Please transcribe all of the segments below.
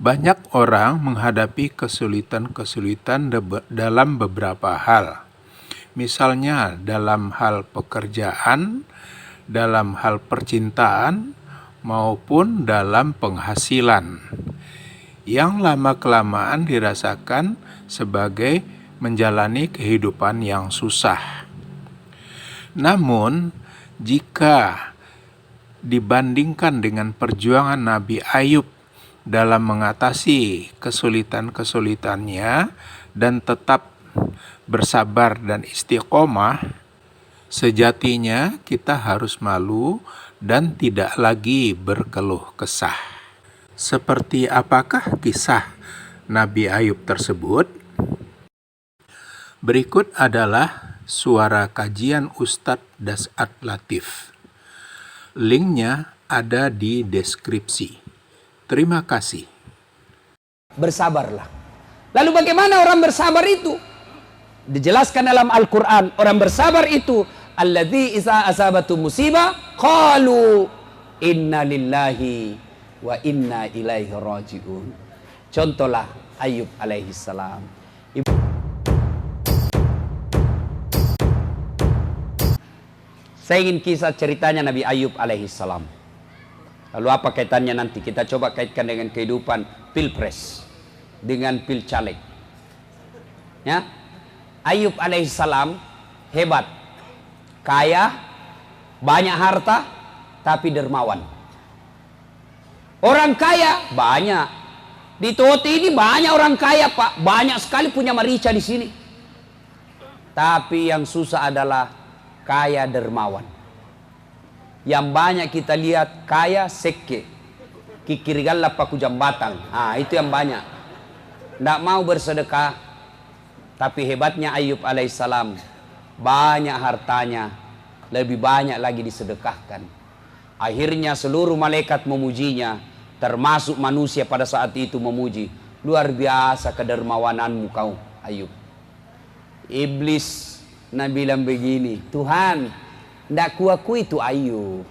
Banyak orang menghadapi kesulitan-kesulitan dalam beberapa hal. Misalnya dalam hal pekerjaan, dalam hal percintaan, maupun dalam penghasilan, yang lama-kelamaan dirasakan sebagai menjalani kehidupan yang susah. Namun, jika dibandingkan dengan perjuangan Nabi Ayub dalam mengatasi kesulitan-kesulitannya dan tetap bersabar dan istiqomah, sejatinya kita harus malu dan tidak lagi berkeluh kesah. Seperti apakah kisah Nabi Ayub tersebut? Berikut adalah suara kajian Ustadz Das'ad Latif. Linknya ada di deskripsi. Terima kasih. Bersabarlah. Lalu bagaimana orang bersabar itu? Dijelaskan dalam Al-Quran, orang bersabar itu alladzi iza asabatu musibah qalu inna lillahi wa inna ilaihi raji'un. Contohlah Ayub alaihi salam. Saya ingin kisah ceritanya Nabi Ayub alaihi salam. Lalu apa kaitannya nanti? Kita coba kaitkan dengan kehidupan pilpres, dengan pilcaleg. Ya, Ayub alaihissalam hebat, kaya, banyak harta, tapi dermawan. Orang kaya banyak di Toti ini, banyak orang kaya Pak, banyak sekali punya merica di sini. Tapi yang susah adalah kaya dermawan. Yang banyak kita lihat kaya seke, kikirigalla paku jambatan. Itu yang banyak. Tidak mau bersedekah. Tapi hebatnya Ayub alaihissalam, banyak hartanya, lebih banyak lagi disedekahkan. Akhirnya seluruh malaikat memujinya, termasuk manusia pada saat itu memuji. Luar biasa kedermawananmu kau Ayub. Iblis bilang begini, Tuhan, tidak kuakui itu Ayub.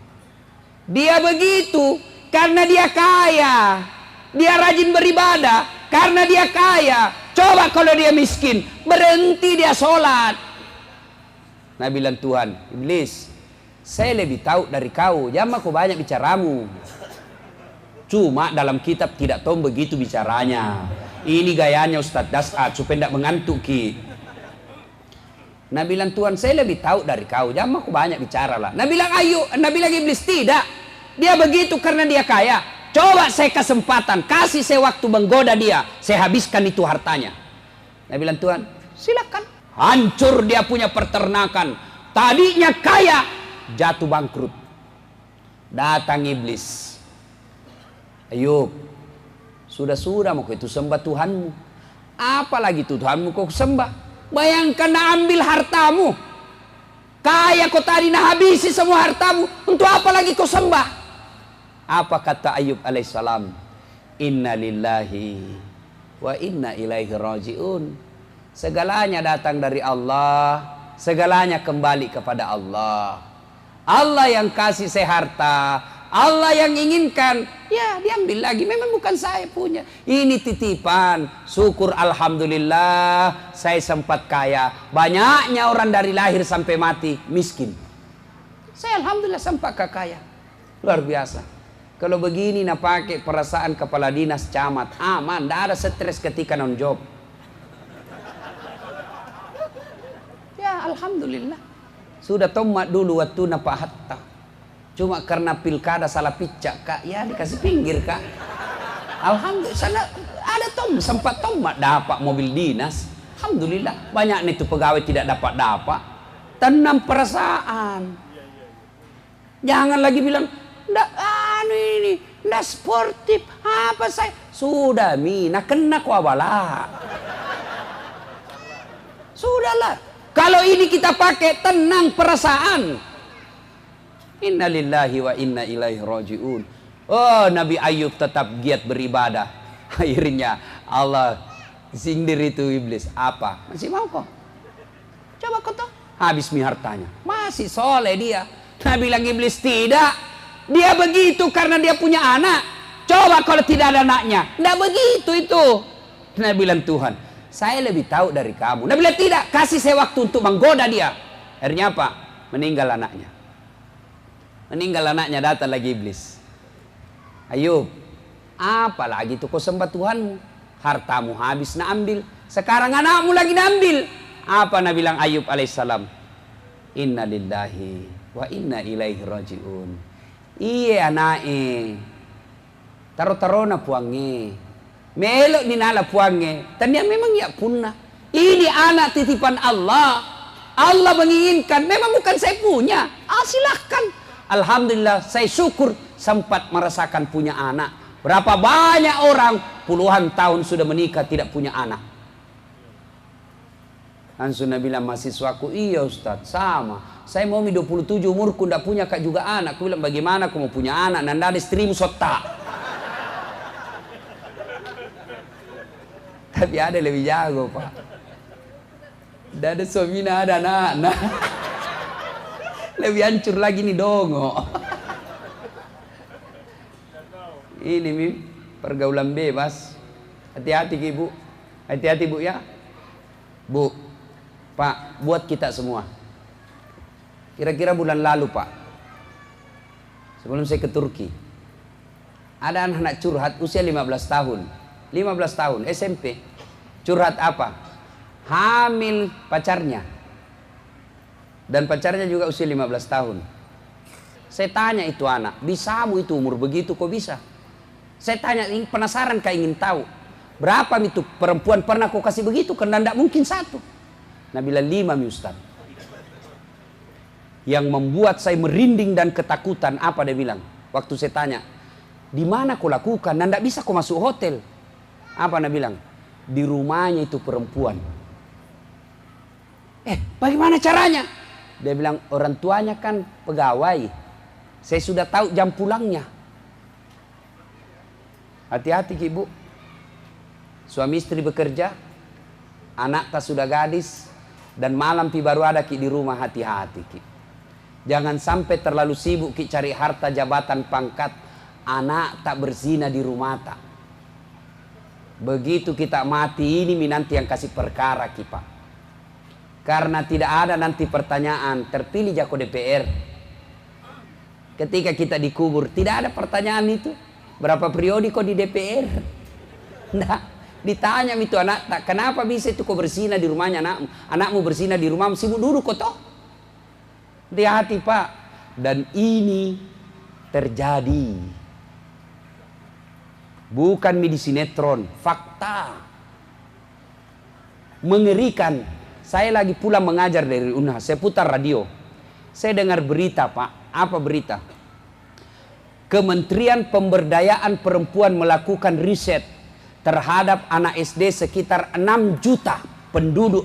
Dia begitu karena dia kaya. Dia rajin beribadah karena dia kaya. Coba kalau dia miskin, berhenti dia sholat. Nah bilang Tuhan, Iblis, saya lebih tahu dari kau, jangan kau banyak bicaramu. Cuma dalam kitab tidak tahu begitu bicaranya. Ini gayanya Ustadz Das'ad supaya tidak mengantuk ki. Nah bilang Tuhan, saya lebih tahu dari kau, jangan aku banyak bicara lah. Nah bilang Iblis, tidak. Dia begitu karena dia kaya. Coba saya kesempatan, kasih saya waktu menggoda dia, saya habiskan itu hartanya. Nah bilang Tuhan, silakan. Hancur dia punya peternakan. Tadinya kaya, jatuh bangkrut. Datang Iblis. Ayub, sudah mau itu sembah Tuhanmu. Apalagi Tuhanmu kau sembah? Bayangkan ambil hartamu. Kaya kau tadi habisi semua hartamu. Untuk apa lagi kau sembah? Apa kata Ayub alaihissalam? Inna lillahi wa inna ilaihi raji'un. Segalanya datang dari Allah. Segalanya kembali kepada Allah. Allah yang kasih saya harta. Allah yang inginkan, ya diambil lagi. Memang bukan saya punya. Ini titipan. Syukur alhamdulillah saya sempat kaya. Banyaknya orang dari lahir sampai mati miskin. Saya alhamdulillah sempat kaya. Luar biasa. Kalau begini pakai perasaan kepala dinas camat, aman, tidak ada stres ketika non job. Ya alhamdulillah. Sudah tomat dulu waktu Pak Hatta. Cuma karena pilkada salah picak kak, ya dikasih pinggir kak. Alhamdulillah, sana ada sempat tomat dapat mobil dinas. Alhamdulillah, banyak itu pegawai tidak dapat. Tenang perasaan. Jangan lagi bilang, ndak sportif, apa saya sudah mina kena kuabala. Sudahlah, kalau ini kita pakai tenang perasaan. Inna lillahi wa inna ilaihi raji'un. Oh, Nabi Ayub tetap giat beribadah. Akhirnya Allah sindir itu Iblis. Apa? Masih mau kok? Coba kau tahu. Habis hartanya. Masih soleh dia. Nah bilang Iblis tidak. Dia begitu karena dia punya anak. Coba kalau tidak ada anaknya. Tidak begitu itu. Nabi bilang, Tuhan, saya lebih tahu dari kamu. Nabi bilang, tidak, kasih saya waktu untuk menggoda dia. Akhirnya apa? Meninggal anaknya. Meninggal anaknya, datang lagi iblis. Ayub, apa lagi itu kau sembah Tuhanmu? Hartamu habis nak ambil. Sekarang anakmu lagi ambil. Apa Nabi bilang Ayub alaihissalam? Inna lillahi wa inna ilaihi rajiun. Iya anaknya. Taro-taro na puangnya. Melok ni nala puangnya. Tanya memang ya punna. Ini anak titipan Allah. Allah menginginkan. Memang bukan saya punya. Silahkan. Alhamdulillah saya syukur sempat merasakan punya anak. Berapa banyak orang puluhan tahun sudah menikah tidak punya anak. Langsung Nabi bilang mahasiswaku, iya Ustaz, sama. Saya mau 27 umurku tidak punya kak juga anak. Aku bilang bagaimana aku mau punya anak? Nanda ada istrimu sota. Tapi ada lebih jago pak. Tidak ada suamina ada anak. Lebih hancur lagi nih dongo. Ini Mim, pergaulan bebas. Hati-hati ibu. Hati-hati bu ya. Bu, Pak, buat kita semua. Kira-kira bulan lalu Pak, sebelum saya ke Turki, ada anak-anak curhat usia 15 tahun. 15 tahun, SMP. Curhat apa? Hamil pacarnya. Dan pacarnya juga usia 15 tahun. Saya tanya itu anak, bisamu itu umur begitu kok bisa? Saya tanya, penasaran kak ingin tahu. Berapa itu perempuan pernah kau kasih begitu? Karena tidak mungkin satu. Nabi bilang 5 mi Ustaz. Yang membuat saya merinding dan ketakutan, apa dia bilang? Waktu saya tanya, di mana kau lakukan? Dan tidak bisa kau masuk hotel. Apa dia bilang? Di rumahnya itu perempuan. Bagaimana caranya? Dia bilang orang tuanya kan pegawai. Saya sudah tahu jam pulangnya. Hati-hati ibu. Suami istri bekerja, anak tak sudah gadis, dan malam pi baru ada ki di rumah, hati-hati ki. Jangan sampai terlalu sibuk ki cari harta, jabatan, pangkat, anak tak berzina di rumah tak. Begitu kita mati ini nanti yang kasih perkara ki pak. Karena tidak ada nanti pertanyaan terpilih jako DPR. Ketika kita dikubur tidak ada pertanyaan itu. Berapa periode kau di DPR? Nah, ditanya itu anak tak, kenapa bisa itu kau berzina di rumahnya anakmu? Anakmu berzina di rumahmu, sibuk duduk kau toh. Hati-hati pak. Dan ini terjadi. Bukan di sinetron, fakta. Mengerikan. Saya lagi pulang mengajar dari Unhas, saya putar radio. Saya dengar berita pak, apa berita? Kementerian Pemberdayaan Perempuan melakukan riset terhadap anak SD sekitar 6 juta penduduk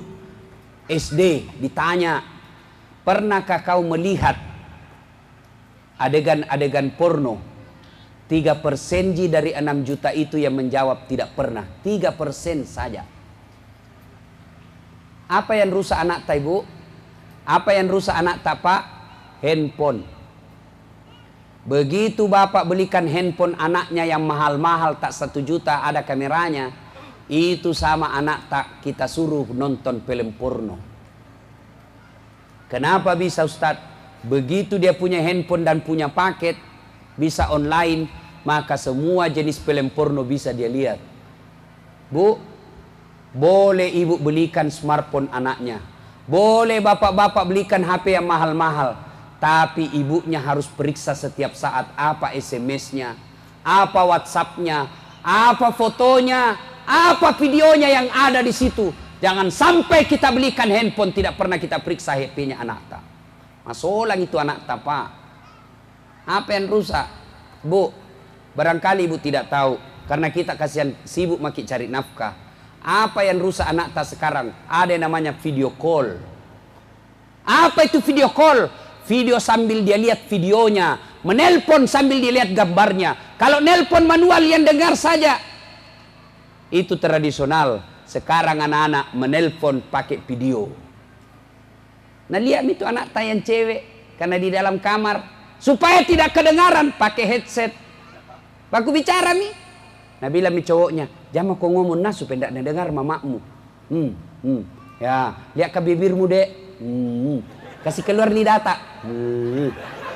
SD. Ditanya, pernahkah kau melihat adegan-adegan porno? 3% dari 6 juta itu yang menjawab tidak pernah. 3% saja. Apa yang rusak anak tak ibu? Apa yang rusak anak tak pak? Handphone. Begitu bapak belikan handphone anaknya yang mahal-mahal tak 1 juta ada kameranya. Itu sama anak tak kita suruh nonton film porno. Kenapa bisa Ustadz? Begitu dia punya handphone dan punya paket, bisa online, maka semua jenis film porno bisa dia lihat. Bu, boleh ibu belikan smartphone anaknya. Boleh bapak-bapak belikan HP yang mahal-mahal. Tapi ibunya harus periksa setiap saat apa SMS-nya, apa WhatsApp-nya, apa fotonya, apa videonya yang ada di situ. Jangan sampai kita belikan handphone tidak pernah kita periksa HP-nya anak tak. Masolang itu anak tak pak. Apa yang rusak? Bu, barangkali ibu tidak tahu karena kita kasihan sibuk makin cari nafkah. Apa yang rusak anak tak sekarang? Ada yang namanya video call. Apa itu video call? Video sambil dia lihat videonya, menelpon sambil dia lihat gambarnya. Kalau nelpon manual yang dengar saja, itu tradisional. Sekarang anak-anak menelpon pakai video. Nah lihat itu anak tayang cewek, karena di dalam kamar supaya tidak kedengaran pakai headset. Baku bicara mi. Nah bilang mi cowoknya, jangan kau ngomong nas supaya tidak dengar mamamu. Ya, lihat ke bibirmu dek. Kasih keluar lidah tak.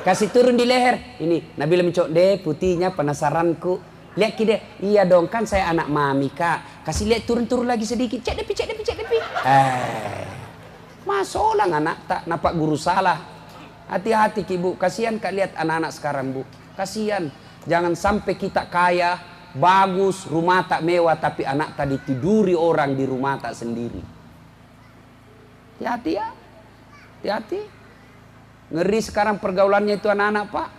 Kasih turun di leher. Ini, nah bilang mi cowok, dek putihnya penasaranku. Lihat ki dek, iya dong kan saya anak mami kak. Kasih lihat turun-turun lagi sedikit. Cek depi. Masolang anak tak nampak guru salah. Hati-hati ki bu, kasihan kak lihat anak-anak sekarang bu. Kasihan. Jangan sampai kita kaya, bagus, rumah tak mewah, tapi anak tadi tiduri orang di rumah tak sendiri. Hati-hati ya. Hati-hati. Ngeri sekarang pergaulannya itu anak-anak pak.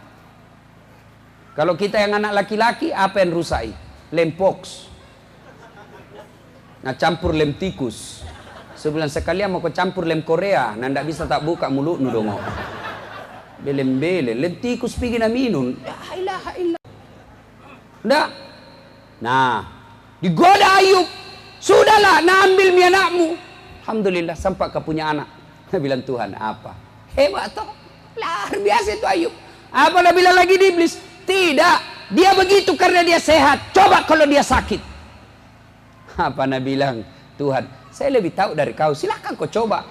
Kalau kita yang anak laki-laki, apa yang rusai? Lem pox. Nah campur lem tikus. Sebulan sekali mau ke campur lem Korea. Nah ndak bisa tak buka mulut nu dong. Belem-belem. Lem tikus pergi na minum. Ya ilaha illallah. Ndak. Nah. Digoda Ayub. Sudahlah. Nah ambil mi anakmu. Alhamdulillah. Sampai kau punya anak. Nah bilang Tuhan apa? Hebat toh. Luar biasa itu Ayub. Apa dah bilang lagi di iblis? Tidak, dia begitu karena dia sehat. Coba kalau dia sakit. Apa Nabi bilang? Tuhan, saya lebih tahu dari kau. Silakan kau coba.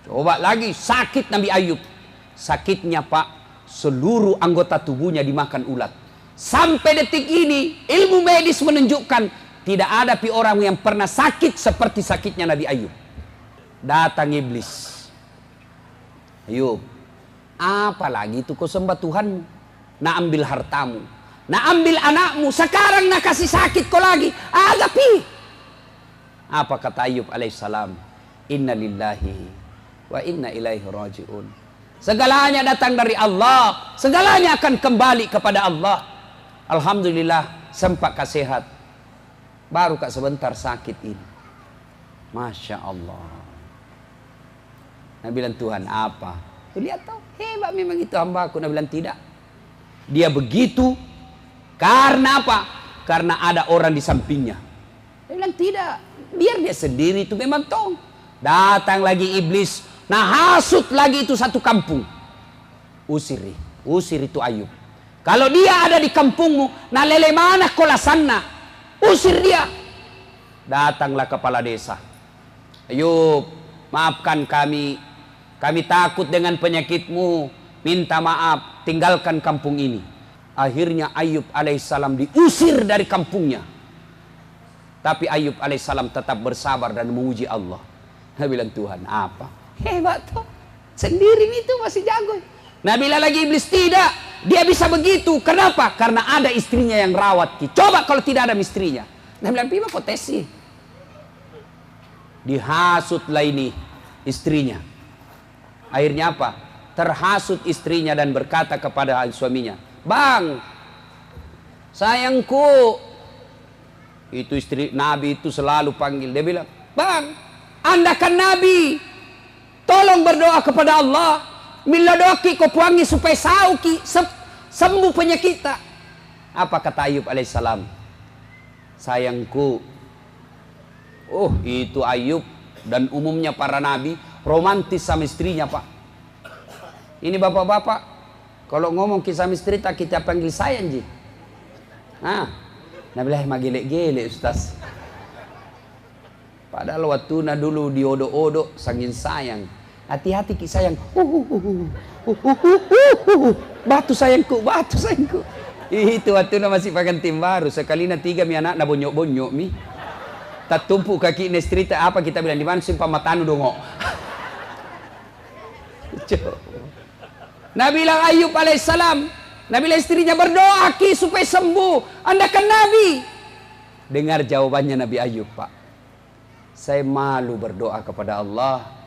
Coba lagi, sakit Nabi Ayub. Sakitnya pak, seluruh anggota tubuhnya dimakan ulat. Sampai detik ini, ilmu medis menunjukkan tidak ada orang yang pernah sakit seperti sakitnya Nabi Ayub. Datang iblis. Ayub, apalagi itu kau sembah Tuhanmu. Nak ambil hartamu, nak ambil anakmu, sekarang nak kasih sakit kau lagi. Agapi. Apa kata Ayub alaihissalam? Inna lillahi wa inna ilaihi raji'un. Segalanya datang dari Allah, segalanya akan kembali kepada Allah. Alhamdulillah sempat kau sehat. Baru kak sebentar sakit ini. Masya Allah. Nabi bilang Tuhan apa? Tuh lihat tau, hebat memang itu hambaku. Nabi bilang tidak. Dia begitu karena apa? Karena ada orang di sampingnya. Dia bilang tidak, biar dia sendiri itu memang tong. Datang lagi iblis, nah hasut lagi itu satu kampung. Usir itu Ayub. Kalau dia ada di kampungmu, nah lele mana kola sana, usir dia. Datanglah kepala desa. Ayub, maafkan kami takut dengan penyakitmu. Minta maaf, tinggalkan kampung ini. Akhirnya Ayub alaihissalam diusir dari kampungnya. Tapi Ayub alaihissalam tetap bersabar dan memuji Allah. Nah bilang Tuhan apa? Hebat toh. Sendiri itu masih jago. Nah bila lagi iblis tidak. Dia bisa begitu. Kenapa? Karena ada istrinya yang rawat. Coba kalau tidak ada istrinya. Nah bilang pima potensi. Dihasutlah ini istrinya. Akhirnya apa? Terhasut istrinya dan berkata kepada suaminya, Bang, sayangku. Itu istri Nabi itu selalu panggil. Dia bilang, Bang, Anda kan Nabi. Tolong berdoa kepada Allah. Mila doaki kau puangi supaya sauki sembuh penyakit kita. Apa kata Ayub alaihissalam? Sayangku. Oh itu Ayub dan umumnya para nabi romantis sama istrinya pak. Ini bapak-bapak, kalau ngomong kisah misteri tak kita panggil sayang ji. Nah, nabilah magilek-gelek ustaz. Padahal waktu na dulu diodo-odo sangin sayang. Hati-hati ki sayang. Batu sayangku, batu sayangku. Itu waktu na masih pengantin baru. Sekali na 3 mi anak na bonyok-bonyok mi. Tak tumpuk kaki nestrita apa kita bilang di mana simpang matanu dongo. Nabi bilang Ayub alaihissalam, Nabi bilang istrinya berdoa ki supaya sembuh. Anda kan Nabi. Dengar jawabannya Nabi Ayub pak. Saya malu berdoa kepada Allah.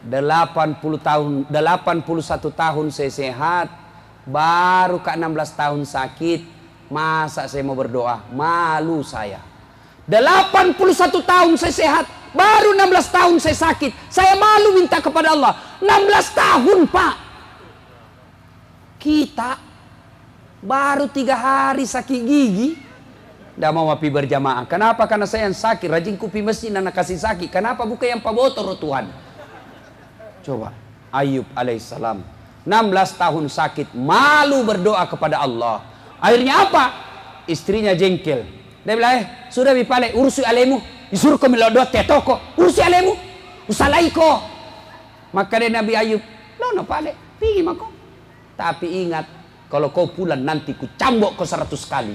81 tahun saya sehat. Baru ke 16 tahun sakit. Masa saya mau berdoa? Malu saya. 81 tahun saya sehat. Baru 16 tahun saya sakit. Saya malu minta kepada Allah. 16 tahun pak. Kita baru 3 hari sakit gigi. Tidak mau api berjamaah. Kenapa? Karena saya yang sakit. Rajin kupi masjid anak kasih sakit. Kenapa? Bukan yang pabotor Tuhan. Coba. Ayub alaihissalam. 16 tahun sakit. Malu berdoa kepada Allah. Akhirnya apa? Istrinya jengkel. Dia bilang, sudah bipale, urusi alemu. Disuruh ke melodot ya toko. Urusi alemu. Usalaiko. Maka dia Nabi Ayub, no pale, pergi mako. Tapi ingat, kalau kau pulang nanti ku cambok kau 100 kali.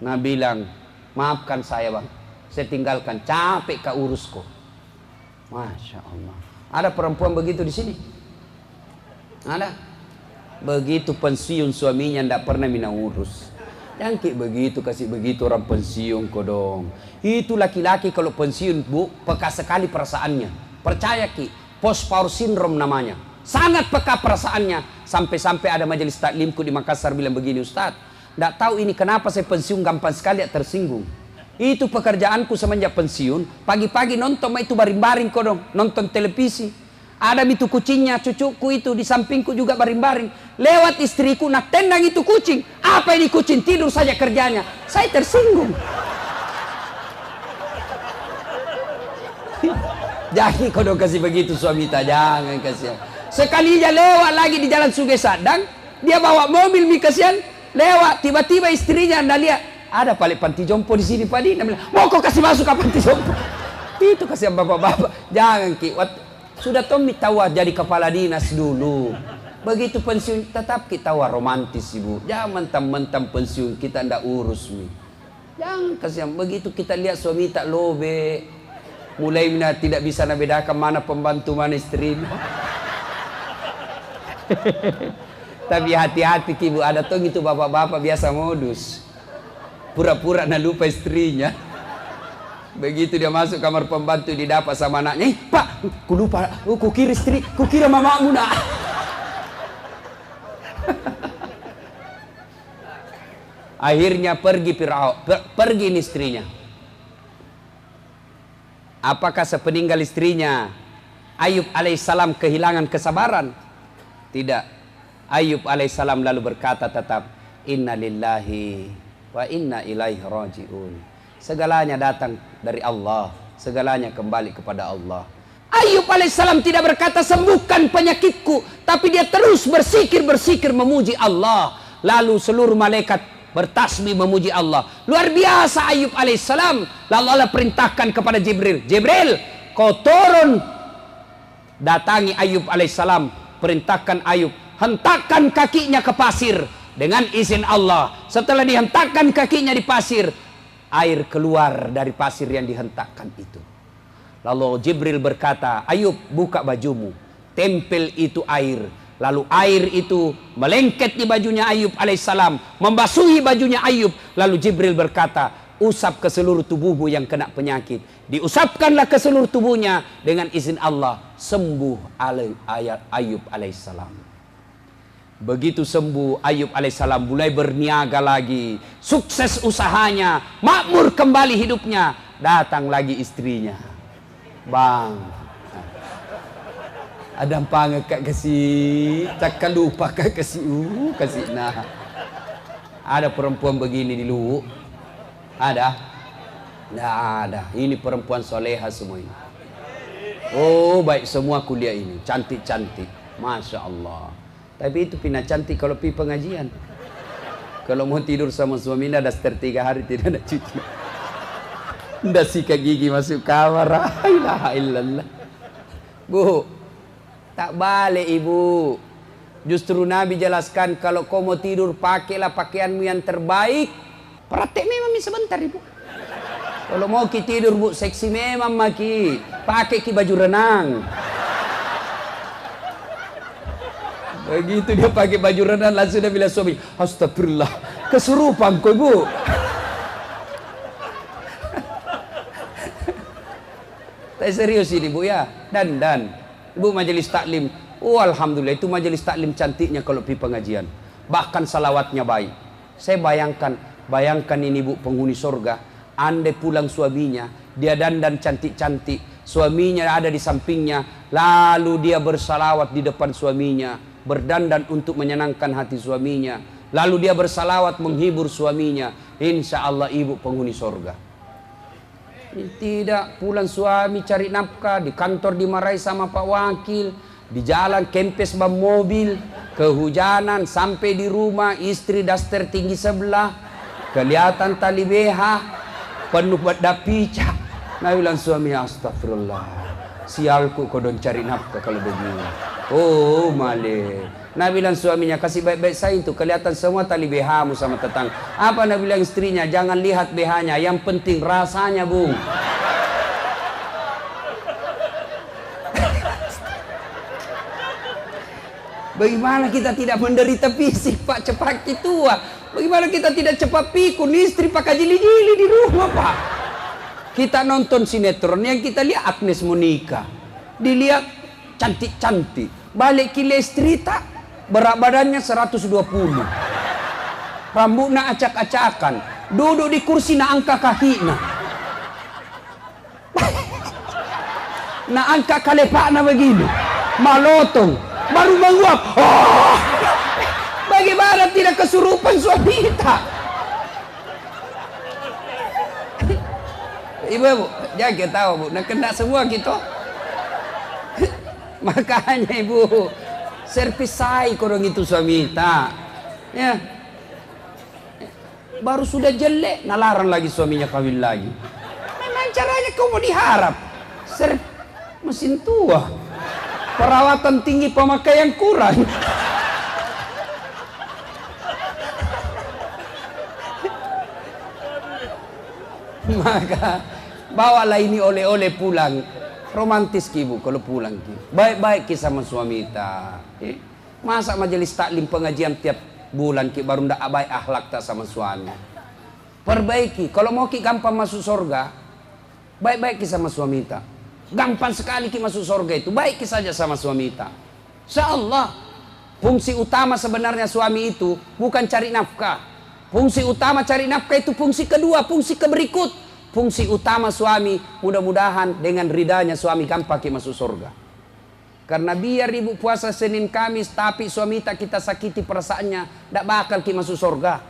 Nabi bilang, maafkan saya bang, saya tinggalkan, capek kau urus kau. Masya Allah. Ada perempuan begitu di sini? Ada? Begitu pensiun suaminya tidak pernah mina urus. Jangan kayak begitu, kasih begitu orang pensiun kau dong. Itu laki-laki kalau pensiun bu, peka sekali perasaannya. Percaya ki, post power syndrome namanya. Sangat peka perasaannya. Sampai-sampai ada majelis taklimku di Makassar bilang begini, Ustaz, tidak tahu ini kenapa saya pensiun gampang sekali tersinggung. Itu pekerjaanku semenjak pensiun. Pagi-pagi nonton itu baring-baring kok dong, nonton televisi. Ada itu kucingnya, cucuku itu di sampingku juga baring-baring. Lewat istriku nak tendang itu kucing. Apa ini kucing, tidur saja kerjanya. Saya tersinggung. Jadi kau dong kasih begitu suami tak, jangan kasihan. Sekali aja lewat lagi di jalan Sungai Sadang, dia bawa mobil mi kasihan, lewat tiba-tiba istrinya anda lihat ada paling panti jompo di sini Pak Di. Mau kau kasih masuk ke panti jompo? Itu kasihan bapak-bapak. Jangan ki. Sudah Tommy tawa jadi kepala dinas dulu. Begitu pensiun tetap kita tawa romantis ibu. Jangan mentang-mentang pensiun kita ndak urus mi. Jangan kasihan. Begitu kita lihat suami tak lobe, mulai tidak bisa bedakan mana pembantu mana istri. Tapi hati-hati ibu, ada tuh gitu bapak-bapak biasa modus. Pura-pura nak lupa istrinya. Begitu dia masuk kamar pembantu didapat sama anaknya. Pak, ku lupa, ku kira istri, ku kira mamamu nak. Akhirnya pergi pergi istrinya. Apakah sepeninggal istrinya Ayub alaihissalam kehilangan kesabaran? Tidak. Ayub alaihissalam lalu berkata tetap, Inna lillahi wa inna ilaihi raji'un. Segalanya datang dari Allah, segalanya kembali kepada Allah. Ayub alaihissalam tidak berkata sembuhkan penyakitku, tapi dia terus bersikir memuji Allah. Lalu seluruh malaikat bertasbih memuji Allah. Luar biasa Ayub alaihissalam. Lalu Allah perintahkan kepada Jibril, Jibril, kau turun datangi Ayub alaihissalam. Perintahkan Ayub, hentakkan kakinya ke pasir dengan izin Allah. Setelah dihentakkan kakinya di pasir, air keluar dari pasir yang dihentakkan itu. Lalu Jibril berkata, Ayub, buka bajumu, tempel itu air. Lalu air itu melengket di bajunya Ayub alaihissalam, membasuhi bajunya Ayub. Lalu Jibril berkata, usap ke seluruh tubuhmu yang kena penyakit. Diusapkanlah ke seluruh tubuhnya, dengan izin Allah sembuh Ayub alaihissalam. Begitu sembuh Ayub alaihissalam mulai berniaga lagi, sukses usahanya, makmur kembali hidupnya. Datang lagi istrinya, bang, ada panggil kak kasih, takkan lupa kak kasih, kasih. Nah, ada perempuan begini di Luwu? Ada? Tidak ada. Ini perempuan soleha semua ini. Oh baik semua kuliah ini, cantik-cantik, Masya Allah. Tapi itu pina cantik kalau pergi pengajian. Kalau mau tidur sama suami, ada 3 hari tidak ada cuci. Tidak sikat gigi masuk kamar. La ilaha illallah. Bu, tak balik ibu. Justru Nabi jelaskan, kalau kau mau tidur pakailah pakaianmu yang terbaik. Praktek memang sebentar ibu. Kalau mau ki tidur bu, seksi memang maki. Pakai ki baju renang. Begitu dia pakai baju renang, langsung dia bilang suami, astagfirullah, kesurupan kau ibu. Tapi serius ini bu ya. Dan ibu majelis taklim. Oh alhamdulillah, itu majelis taklim cantiknya kalau pergi pengajian. Bahkan salawatnya baik. Saya bayangkan ini bu penghuni surga. Andai pulang suaminya, dia dandan cantik-cantik, suaminya ada di sampingnya, lalu dia bersalawat di depan suaminya, berdandan untuk menyenangkan hati suaminya, lalu dia bersalawat menghibur suaminya. Insya Allah ibu penghuni surga. Tidak, pulang suami cari nafkah, di kantor dimarahi sama Pak Wakil, di jalan kempes bam mobil, Kehujanan, sampai di rumah istri daster tinggi sebelah, kelihatan tali BH, penuh dapica. Nabi bilang suami, astagfirullah, sialku kau don cari nafkah kalau begini. Oh male. Nabi bilang suaminya, kasih baik-baik saya itu, kelihatan semua tali BH-mu sama tetangga. Apa Nabi bilang istrinya, jangan lihat BH-nya, yang penting rasanya bung. Bagaimana kita tidak menderita fisik Pak, cepat tua? Bagaimana kita tidak cepat pikun istri pakai jili-jili di rumah Pak? Kita nonton sinetron yang kita lihat Agnes Monica, dilihat cantik-cantik, balik kile istri tak, berat badannya 120, rambutnya acak-acakan, duduk di kursi na angka kakinya, na angka kalepaknya begini, malotong, baru menguap. Oh, bagaimana tidak kesurupan suami kita? Ibu, jangan kita tahu bu, nak kena semua kita. Makanya ibu, servisai korang itu suami kita. Ya, baru sudah jelek, nalarang lagi suaminya kawin lagi. Memang caranya kau mau diharap. Mesin tua, perawatan tinggi, pemakaian kurang. Maka bawalah ini oleh-oleh pulang. Romantis ki ibu kalau pulang ki. Baik-baik ki sama suami kita. Masa majelis taklim pengajian tiap bulan ki baru ndak baik akhlak tak sama suami. Perbaiki. Kalau mau ki gampang masuk surga, baik-baik ki sama suami kita. Gampang sekali ki masuk surga itu. Baik ki saja sama suami kita. Insyaallah. Fungsi utama sebenarnya suami itu bukan cari nafkah. Fungsi utama cari nafkah itu fungsi kedua, fungsi keberikut. Fungsi utama suami, mudah-mudahan dengan ridanya suami gampang masuk surga. Karena biar ibu puasa Senin Kamis, tapi suami tak kita sakiti perasaannya, tak bakal masuk surga.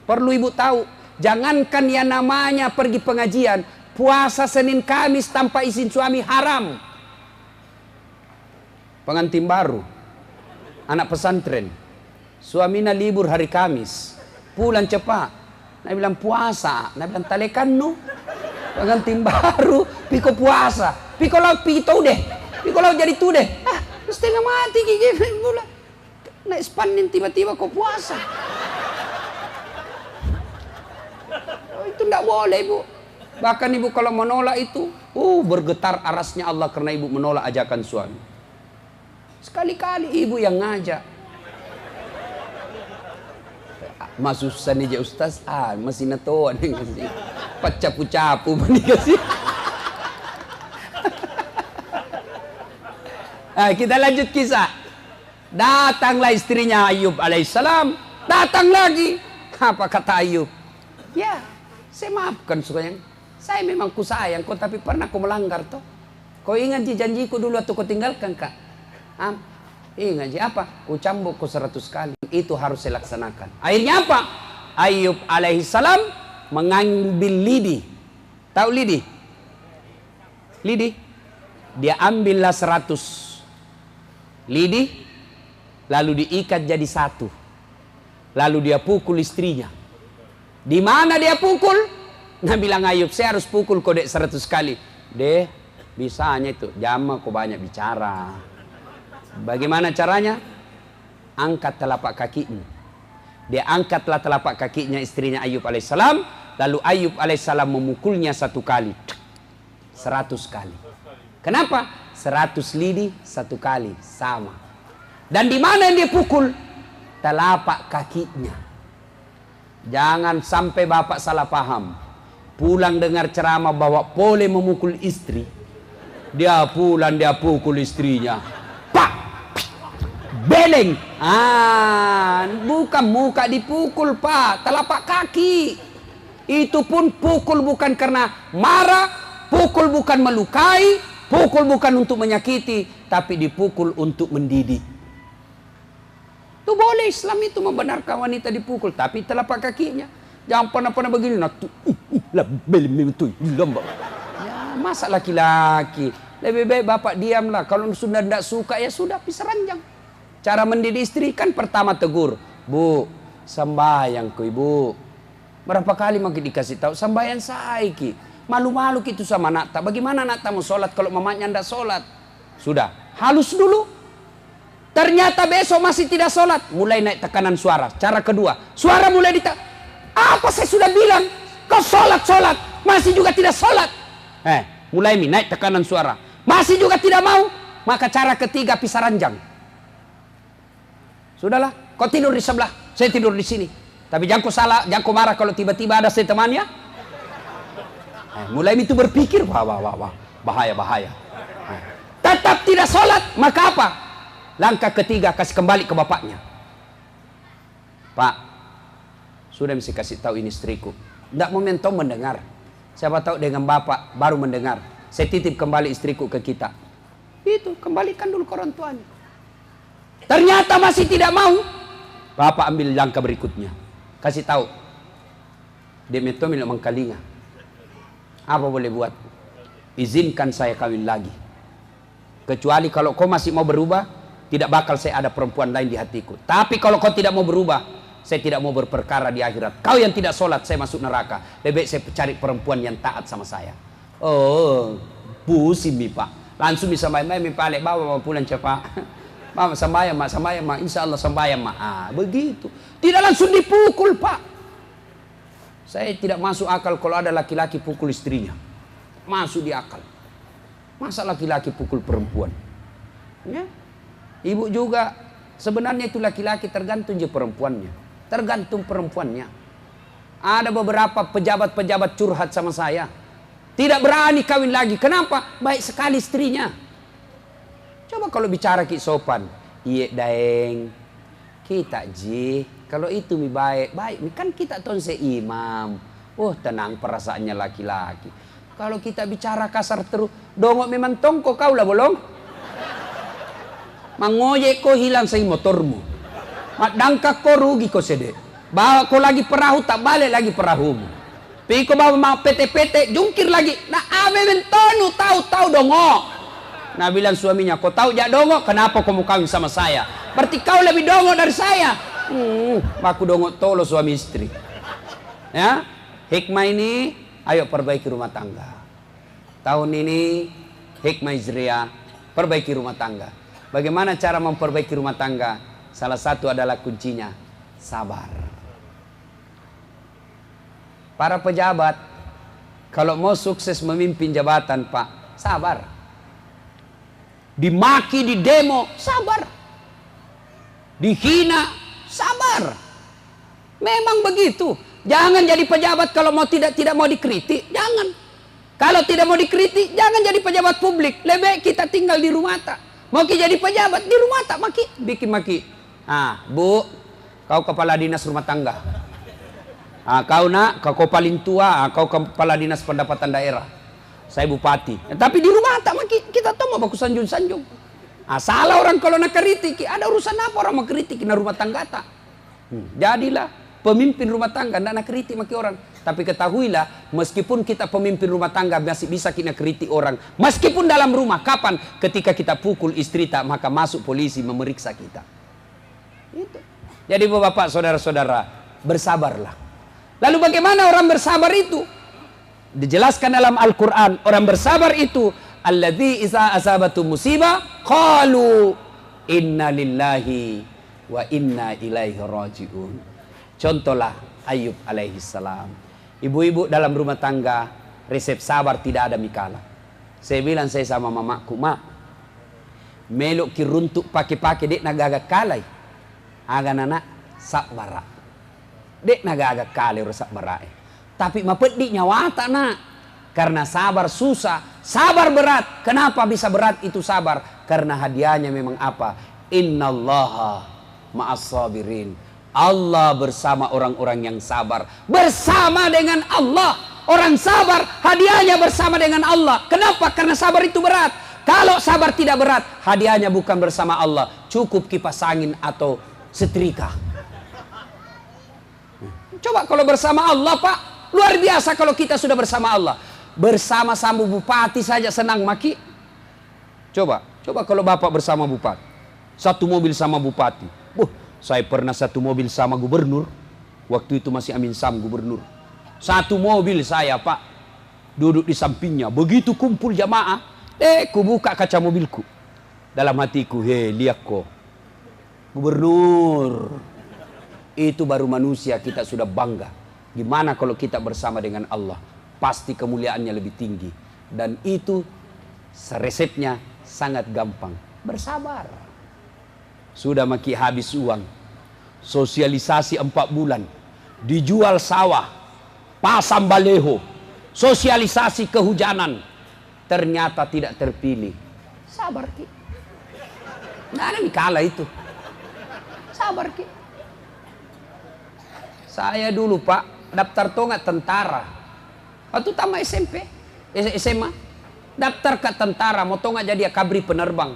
Perlu ibu tahu, jangankan yang namanya pergi pengajian, puasa Senin Kamis tanpa izin suami haram. Pengantin baru, anak pesantren, suaminya libur hari Kamis, pulang cepat. Nabi bilang puasa, Nabi bilang talekan nu. Pengantin baru, piko puasa, piko laut pito deh, piko laut jadi tu deh. Ah, setengah mati gigi gula. Naik spanin tiba-tiba kau puasa. Oh, itu tidak boleh ibu. Bahkan ibu kalau menolak itu, bergetar arasnya Allah karena ibu menolak ajakan suami. Sekali-kali ibu yang ngajak. Masuk sana aja Ustaz, masih natoan kasih. Pacapu-capu kasih. Kita lanjut kisah. Datanglah istrinya Ayub alaihissalam, datang lagi. Apa kata Ayub? Ya, saya maafkan sukanya. Saya memang ku sayang kau, tapi pernah kau melanggar toh. Kau ingat janjiku dulu atau kau tinggalkan kak? Ingat apa? Ku cambuk kau 100 kali. Itu harus saya laksanakan. Akhirnya apa? Ayub alaihissalam mengambil lidi. Tahu lidi? Lidi? Dia ambillah 100 lidi, lalu diikat jadi satu. Lalu dia pukul istrinya. Di mana dia pukul? Nah bilang Ayub, saya harus pukul kau dek 100 kali. Deh, bisanya itu. Jama kau banyak bicara. Bagaimana caranya? Angkat telapak kakinya. Dia angkatlah telapak kakinya istrinya Ayub alaihissalam. Lalu Ayub alaihissalam memukulnya 1 kali. 100 kali. Kenapa? 100 lidi 1 kali. Sama. Dan di mana dia pukul? Telapak kakinya. Jangan sampai bapak salah paham. Pulang dengar ceramah bahwa boleh memukul istri. Dia pulang dia pukul istrinya. Pak! Beleng. Bukan muka dipukul pak, telapak kaki. Itu pun pukul bukan karena marah, pukul bukan melukai, pukul bukan untuk menyakiti, tapi dipukul untuk mendidik. Itu boleh, Islam itu membenarkan wanita dipukul, tapi telapak kakinya. Jangan pernah begini. Ya, masa laki-laki. Lebih baik bapak diamlah. Kalau sudah tidak suka ya sudah, pisah ranjang. Cara mendidik istri kan pertama tegur, Bu, sembahyang ku ibu. Berapa kali makin dikasih tahu, sembahyang saiki. Malu-malu gitu sama Nakta. Bagaimana Nakta mau sholat kalau mamanya ndak sholat? Sudah, halus dulu. Ternyata besok masih tidak sholat. Mulai naik tekanan suara. Cara kedua, suara mulai apa saya sudah bilang? Kau sholat, masih juga tidak sholat. Mulai naik tekanan suara. Masih juga tidak mau. Maka cara ketiga pisah ranjang. Sudahlah, kau tidur di sebelah, saya tidur di sini. Tapi jangan kau salah, jangan kau marah kalau tiba-tiba ada saya temannya. Mulai itu berpikir, wah, bahaya. Tetap tidak sholat, maka apa? Langkah ketiga, kasih kembali ke bapaknya. Pak, sudah mesti kasih tahu ini istriku. Tidak momentum mendengar. Siapa tahu dengan bapak baru mendengar. Saya titip kembali istriku ke kita. Itu, kembalikan dulu ke orang tuanya. Ternyata masih tidak mau. Bapak ambil langkah berikutnya. Kasih tahu. Dia metomil mengkalinga. Apa boleh buat? Izinkan saya kawin lagi. Kecuali kalau kau masih mau berubah, tidak bakal saya ada perempuan lain di hatiku. Tapi kalau kau tidak mau berubah, saya tidak mau berperkara di akhirat. Kau yang tidak sholat, saya masuk neraka. Lebih baik saya cari perempuan yang taat sama saya. Oh, pusing mi pak. Langsung bisa main-main mi pak. Bawa pulang cepat. Mama sembahyang mak. Insya Allah sembahyang mak. Begitu. Tidak langsung dipukul pak. Saya tidak masuk akal kalau ada laki-laki pukul istrinya. Masuk di akal. Masa laki-laki pukul perempuan? Ya. Ibu juga. Sebenarnya itu laki-laki tergantung je perempuannya. Tergantung perempuannya. Ada beberapa pejabat-pejabat curhat sama saya. Tidak berani kawin lagi. Kenapa? Baik sekali istrinya. Coba kalau bicara ki sopan. Iya daeng. Kita ji. Kalau itu mi baik. Kan kita tonse imam. Tenang perasaannya laki-laki. Kalau kita bicara kasar terus. Dongok memang tongko kau lah bolong. Mangojek kau hilang say motormu. Madangkak kau rugi kau sedek. Bawa kau lagi perahu tak balik lagi perahumu. Pi kau bawa mau PT jungkir lagi. Nah memang tonu tahu dongok. Nah bilang suaminya, kau tahu jak dongok, kenapa kau mau kawin sama saya? Berarti kau lebih dongok dari saya. Aku dongok tolo suami istri. Ya, hikmah ini, ayo perbaiki rumah tangga. Tahun ini, hikmah Hijriah, perbaiki rumah tangga. Bagaimana cara memperbaiki rumah tangga? Salah satu adalah kuncinya, sabar. Para pejabat, kalau mau sukses memimpin jabatan, Pak, sabar. Dimaki, di demo, sabar. Dihina, sabar. Memang begitu. Jangan jadi pejabat kalau mau tidak mau dikritik. Jangan. Kalau tidak mau dikritik, jangan jadi pejabat publik. Lebih kita tinggal di rumah tak. Mau jadi pejabat di rumah tak bikin maki. Bu, kau kepala dinas rumah tangga. Kau nak, kau paling tua, kau kepala dinas pendapatan daerah. Saya bupati. Tapi di rumah tak maki, kita tahu mau baku sanjung-sanjung. Salah orang kalau nak kritik, ada urusan apa orang mau kritik na rumah tangga tak? Jadilah pemimpin rumah tangga, tidak nak kritik maki orang. Tapi ketahuilah, meskipun kita pemimpin rumah tangga masih bisa kita kritik orang. Meskipun dalam rumah, kapan? Ketika kita pukul istri tak, maka masuk polisi memeriksa kita. Itu. Jadi bapak, saudara-saudara, bersabarlah. Lalu bagaimana orang bersabar itu? Dijelaskan dalam Al-Quran, orang bersabar itu alladzi iza asabatu musibah qalu inna lillahi wa inna ilaihi rajiun. Contohlah Ayub alaihi salam. Ibu-ibu dalam rumah tangga resep sabar tidak ada mikala. Saya bilang saya sama mamaku, mak, melok ki runtuk pakai dek nagaga kalai. Aga nana sabara. Dek nagaga kalai rusak barai. Tapi mapedi nyawa tak nak. Karena sabar susah, sabar berat. Kenapa bisa berat itu sabar? Karena hadiahnya memang apa? Innallaha ma'as sabirin. Allah bersama orang-orang yang sabar. Bersama dengan Allah. Orang sabar, hadiahnya bersama dengan Allah. Kenapa? Karena sabar itu berat. Kalau sabar tidak berat, hadiahnya bukan bersama Allah. Cukup kipas angin atau setrika. Coba kalau bersama Allah, Pak. Luar biasa kalau kita sudah bersama Allah. Bersama sambu bupati saja senang maki. Coba kalau bapak bersama bupati. Satu mobil sama bupati. Saya pernah satu mobil sama gubernur. Waktu itu masih Amin Sam gubernur. Satu mobil saya, Pak. Duduk di sampingnya. Begitu kumpul jamaah, ku buka kaca mobilku. Dalam hatiku, lihat kok. Gubernur. Itu baru manusia, kita sudah bangga. Gimana kalau kita bersama dengan Allah? Pasti kemuliaannya lebih tinggi. Dan itu resepnya sangat gampang. Bersabar. Sudah makin habis uang. Sosialisasi 4 bulan. Dijual sawah. Pasang baleho. Sosialisasi kehujanan. Ternyata tidak terpilih. Sabar, Ki. Nggak ada yang kalah itu. Sabar, Ki. Saya dulu, Pak, daftar tonggak tentara. Waktu tamat SMP, SMA. Daftar ke tentara, mau tonggak jadi akabri penerbang.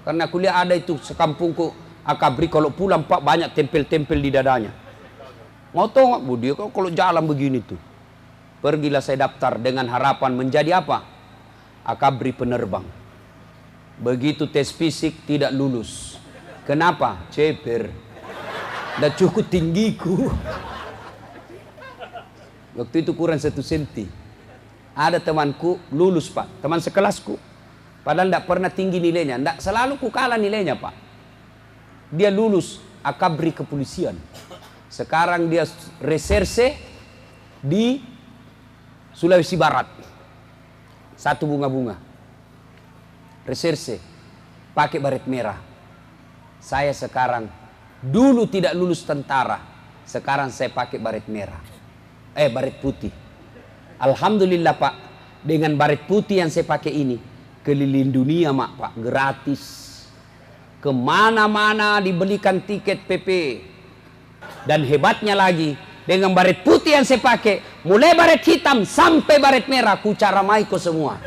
Karena kuliah ada itu sekampungku akabri, kalau pulang Pak banyak tempel-tempel di dadanya. Mau tonggak, dia kalau jalan begini tuh. Pergilah saya daftar dengan harapan menjadi apa? Akabri penerbang. Begitu tes fisik tidak lulus. Kenapa? Ceper. Dan cukup tinggiku. Waktu itu kurang 1 senti. Ada temanku lulus, Pak. Teman sekelasku. Padahal tidak pernah tinggi nilainya. Tidak, selalu ku kalah nilainya, Pak. Dia lulus akabri kepolisian. Sekarang dia reserse di Sulawesi Barat. Satu bunga-bunga. Reserse. Pakai baret merah. Saya sekarang dulu tidak lulus tentara. Sekarang saya pakai baret merah. Baret putih. Alhamdulillah, Pak. Dengan baret putih yang saya pakai ini. Keliling dunia, Mak, Pak. Gratis. Kemana-mana dibelikan tiket PP. Dan hebatnya lagi. Dengan baret putih yang saya pakai. Mulai baret hitam sampai baret merah. Ku caramai ko semua.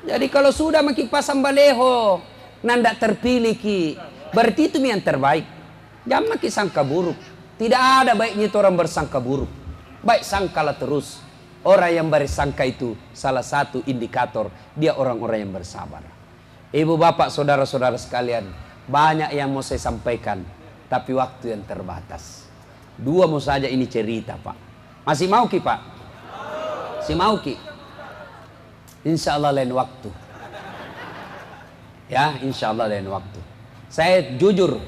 Jadi kalau sudah makin pasang baleho. Nanda terpilih, Ki. Berarti itu yang terbaik. Jangan makin sangka buruk. Tidak ada baiknya itu orang bersangka buruk. Baik sangkalah terus. Orang yang bersangka itu salah satu indikator dia orang-orang yang bersabar. Ibu bapak saudara-saudara sekalian, banyak yang mau saya sampaikan, tapi waktu yang terbatas. 2 mau saja ini cerita, Pak. Masih mau, Ki, Pak? Masih mau, Ki? Insya Allah lain waktu. Ya, insya Allah lain waktu. Saya jujur,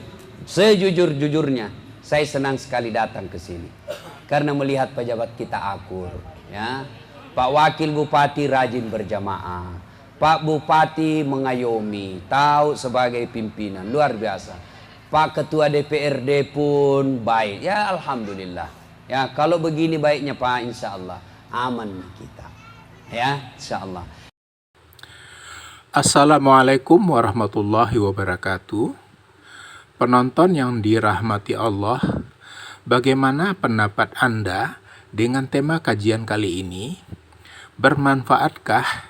sejujur-jujurnya, saya senang sekali datang ke sini. Karena melihat pejabat kita akur. Ya, Pak Wakil Bupati rajin berjamaah. Pak Bupati mengayomi, tahu sebagai pimpinan, luar biasa. Pak Ketua DPRD pun baik. Ya, alhamdulillah. Ya, kalau begini baiknya, Pak, insya Allah aman kita. Ya, insya Allah. Assalamualaikum warahmatullahi wabarakatuh. Penonton yang dirahmati Allah, bagaimana pendapat Anda dengan tema kajian kali ini? Bermanfaatkah?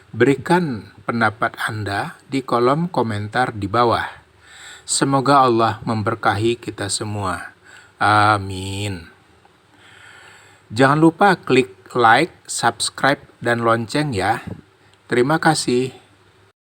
Berikan pendapat Anda di kolom komentar di bawah. Semoga Allah memberkahi kita semua. Amin. Jangan lupa klik like, subscribe, dan lonceng ya. Terima kasih.